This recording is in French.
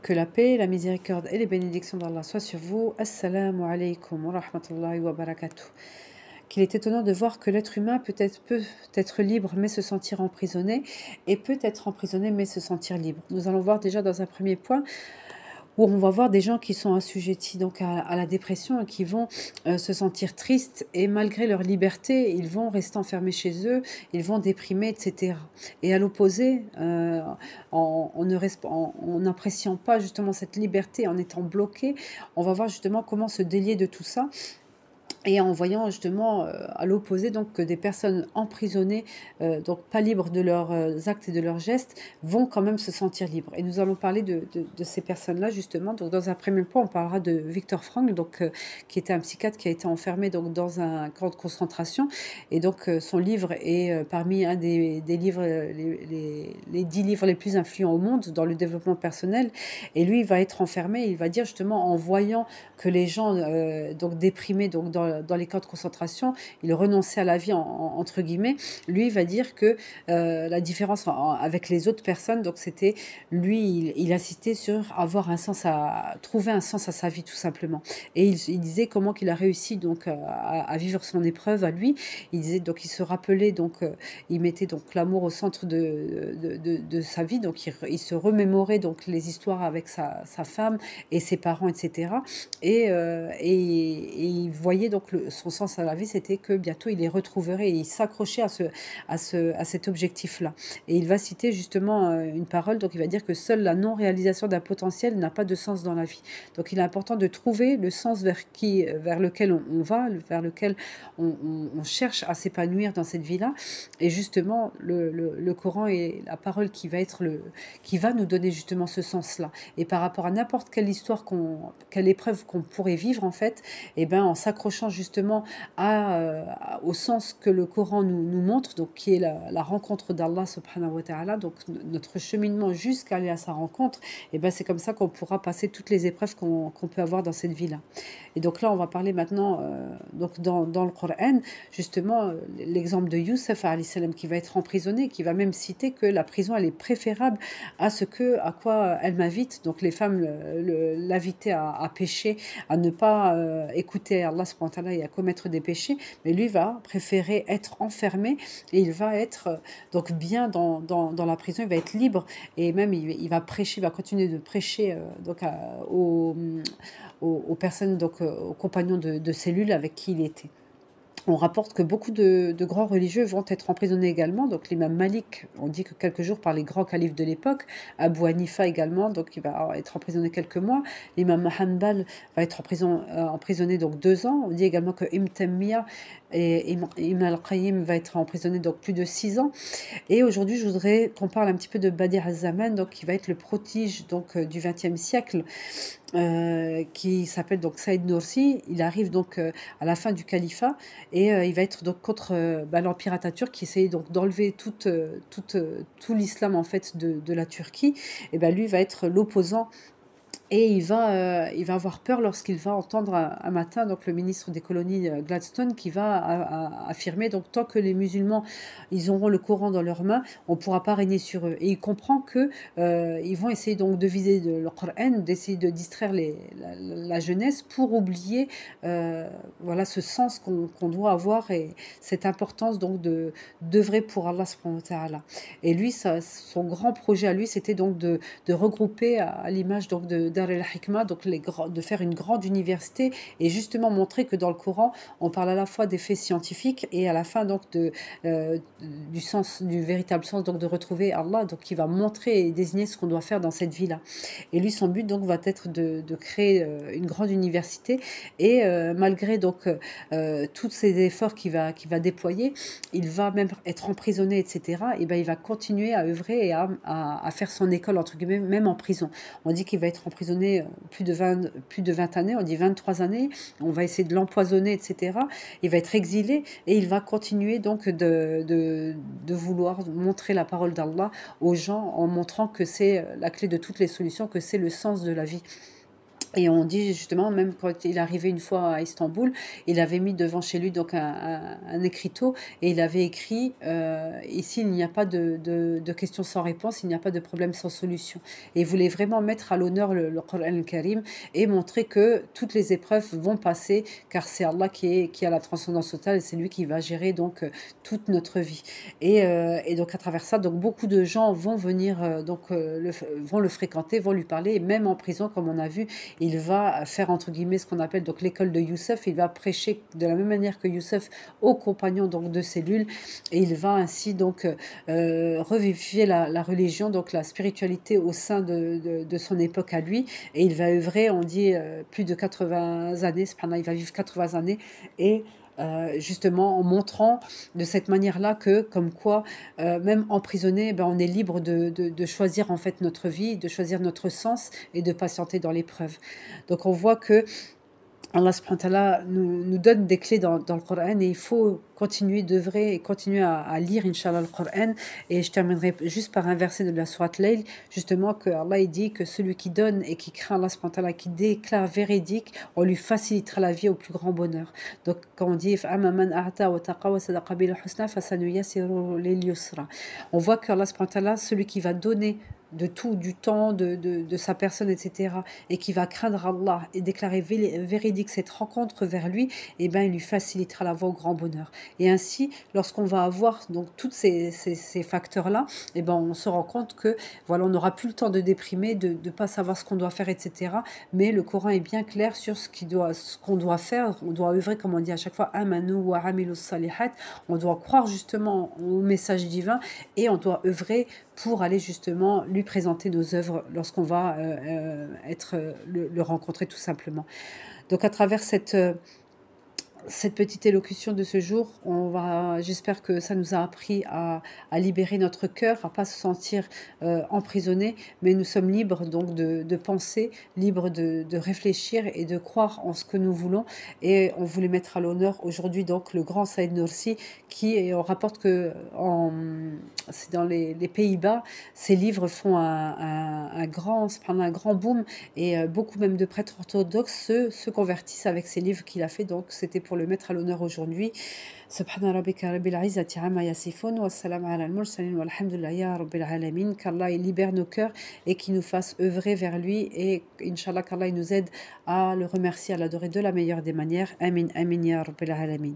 Que la paix, la miséricorde et les bénédictions d'Allah soient sur vous. Assalamu alaikum wa rahmatullahi wa barakatuh. Qu'il est étonnant de voir que l'être humain peut être libre mais se sentir emprisonné, et peut être emprisonné mais se sentir libre. Nous allons voir déjà dans un premier point où on va voir des gens qui sont assujettis donc à la dépression et qui vont se sentir tristes, et malgré leur liberté, ils vont rester enfermés chez eux, ils vont déprimer, etc. Et à l'opposé, en n'appréciant pas justement cette liberté, en étant bloqué, on va voir justement comment se délier de tout ça, et en voyant justement à l'opposé donc que des personnes emprisonnées, donc pas libres de leurs actes et de leurs gestes, vont quand même se sentir libres. Et nous allons parler de ces personnes-là justement. Donc dans un premier point, on parlera de Viktor Frankl, donc qui était un psychiatre qui a été enfermé donc dans un camp de concentration. Et donc son livre est parmi un des livres, les 10 livres les plus influents au monde dans le développement personnel. Et lui, il va être enfermé. Il va dire justement, en voyant que les gens donc déprimés donc dans les camps de concentration, ils renonçaient à la vie entre guillemets. Lui, il va dire que la différence avec les autres personnes, donc c'était lui, il insistait sur trouver un sens à sa vie tout simplement. Et il disait comment qu'il a réussi donc à vivre son épreuve à lui. Il disait donc il se rappelait donc il mettait donc l'amour au centre de sa vie, donc il se remémorait donc les histoires avec sa femme et ses parents, etc. Et il voyait donc son sens à la vie, c'était que bientôt il les retrouverait, et il s'accrochait à cet objectif-là. Et il va citer justement une parole, donc il va dire que seule la non-réalisation d'un potentiel n'a pas de sens dans la vie. Donc il est important de trouver le sens vers lequel on va, vers lequel on cherche à s'épanouir dans cette vie-là. Et justement, le Coran est la parole qui va nous donner justement ce sens-là. Et par rapport à n'importe quelle histoire, quelle épreuve qu'on pourrait vivre en fait, et ben en s'accrochant justement au sens que le Coran nous montre, donc qui est la rencontre d'Allah subhanahu wa ta'ala, donc notre cheminement jusqu'à aller à sa rencontre, et ben c'est comme ça qu'on pourra passer toutes les épreuves qu'on peut avoir dans cette vie-là. Et donc là, on va parler maintenant, donc dans le Coran, justement, l'exemple de Youssef alayhi salam, qui va être emprisonné, qui va même citer que la prison, elle est préférable à quoi elle m'invite. Donc les femmes l'invitaient à pécher, à ne pas écouter Allah subhanahu wa ta'ala et à commettre des péchés, mais lui va préférer être enfermé, et il va être donc bien dans la prison, il va être libre, et même il va prêcher, il va continuer de prêcher donc aux personnes, donc aux compagnons de cellule avec qui il était. On rapporte que beaucoup de grands religieux vont être emprisonnés également. Donc l'imam Malik, on dit que quelques jours par les grands califes de l'époque. Abu Hanifa également, donc il va être emprisonné quelques mois. L'imam Hanbal va être emprisonné donc 2 ans. On dit également que Ibn Taymiyyah et Ibn al-Qayyim va être emprisonné donc plus de 6 ans. Et aujourd'hui, je voudrais qu'on parle un petit peu de Badi al-Zaman, donc qui va être le prodige donc du XXe siècle, qui s'appelle donc Saïd Nursi. Il arrive donc à la fin du califat, et il va être donc contre l'Empire Atatürk, qui essayait donc d'enlever tout l'islam en fait de la Turquie. Et ben lui va être l'opposant, et il va avoir peur lorsqu'il va entendre un matin donc le ministre des colonies Gladstone, qui va affirmer donc tant que les musulmans ils auront le Coran dans leurs mains, on ne pourra pas régner sur eux. Et il comprend que ils vont essayer donc de viser le Coran, d'essayer de distraire la jeunesse pour oublier voilà ce sens qu'on doit avoir, et cette importance donc d'œuvrer pour Allah subhanahu wa ta'ala. Et lui, son grand projet à lui, c'était donc de regrouper à l'image donc de Dar el-Hikmah, donc de faire une grande université, et justement montrer que dans le Coran, on parle à la fois des faits scientifiques, et à la fin donc du véritable sens, donc de retrouver Allah, donc qui va montrer et désigner ce qu'on doit faire dans cette vie-là. Et lui, son but donc va être de créer une grande université, et malgré donc tous ces efforts qu'il va déployer, il va même être emprisonné, etc. Et ben il va continuer à œuvrer et à faire son école entre guillemets, même en prison. On dit qu'il va être emprisonné plus de 20 années, on dit 23 années. On va essayer de l'empoisonner, etc. Il va être exilé, et il va continuer donc de vouloir montrer la parole d'Allah aux gens, en montrant que c'est la clé de toutes les solutions, que c'est le sens de la vie. Et on dit justement, même quand il est arrivé une fois à Istanbul, il avait mis devant chez lui donc un écriteau et il avait écrit ici il n'y a pas de questions sans réponse, il n'y a pas de problème sans solution. Et il voulait vraiment mettre à l'honneur le Coran al-Karim et montrer que toutes les épreuves vont passer car c'est Allah qui a la transcendance totale et c'est lui qui va gérer donc toute notre vie. Et donc à travers ça, donc beaucoup de gens vont venir vont le fréquenter, vont lui parler, et même en prison comme on a vu il va faire entre guillemets ce qu'on appelle donc l'école de Youssef, il va prêcher de la même manière que Youssef aux compagnons donc de cellule et il va ainsi donc revivifier la religion, donc la spiritualité au sein de son époque à lui et il va œuvrer, on dit plus de 80 années, cependant il va vivre 80 années et justement en montrant de cette manière-là que, comme quoi, même emprisonné, ben, on est libre de choisir en fait notre vie, de choisir notre sens et de patienter dans l'épreuve. Donc on voit que Allah subhanahu wa ta'ala nous donne des clés dans le Coran et il faut continuer d'œuvrer et continuer à lire, Inch'Allah, le Coran. Et je terminerai juste par un verset de la Sourate Layl, justement, que Allah il dit que celui qui donne et qui craint Allah subhanahu wa ta'ala, qui déclare véridique, on lui facilitera la vie au plus grand bonheur. Donc, quand on dit فَأَمَّا مَنْ أَعْطَى وَاتَّقَى وَصَدَقَ بِالْحُسْنَى فَسَنُيَسِّرُهُ لِلْيُسْرَى. On voit que Allah subhanahu wa ta'ala, celui qui va donner de tout, du temps, de sa personne, etc., et qui va craindre Allah et déclarer véridique cette rencontre vers lui, eh ben, il lui facilitera la voie au grand bonheur. Et ainsi, lorsqu'on va avoir donc tous ces facteurs-là, eh ben, on se rend compte que voilà, on n'aura plus le temps de déprimer, de ne pas savoir ce qu'on doit faire, etc. Mais le Coran est bien clair sur ce qu'on doit faire. On doit œuvrer, comme on dit à chaque fois, amanu wa amilu salihat. On doit croire justement au message divin et on doit œuvrer pour aller justement lui présenter nos œuvres lorsqu'on va le rencontrer tout simplement. Donc à travers cette petite élocution de ce jour, j'espère que ça nous a appris à libérer notre cœur, à pas se sentir emprisonné, mais nous sommes libres donc de penser, libres de réfléchir et de croire en ce que nous voulons. Et on voulait mettre à l'honneur aujourd'hui donc le grand Saïd Nursi qui, on rapporte que c'est dans les Pays-Bas, ses livres font un grand boom et beaucoup même de prêtres orthodoxes se convertissent avec ces livres qu'il a fait. Donc c'était pour le mettre à l'honneur aujourd'hui. Subhana rabbika rabbil izzati amma yasifun wa salam ala al-mursalin walhamdulillahi ya rabbil alamin. Qu'Allah il libère nos cœurs et qu'il nous fasse œuvrer vers lui et Inch'Allah qu'Allah il nous aide à le remercier, à l'adorer de la meilleure des manières. Amin, amin ya rabbil alamin.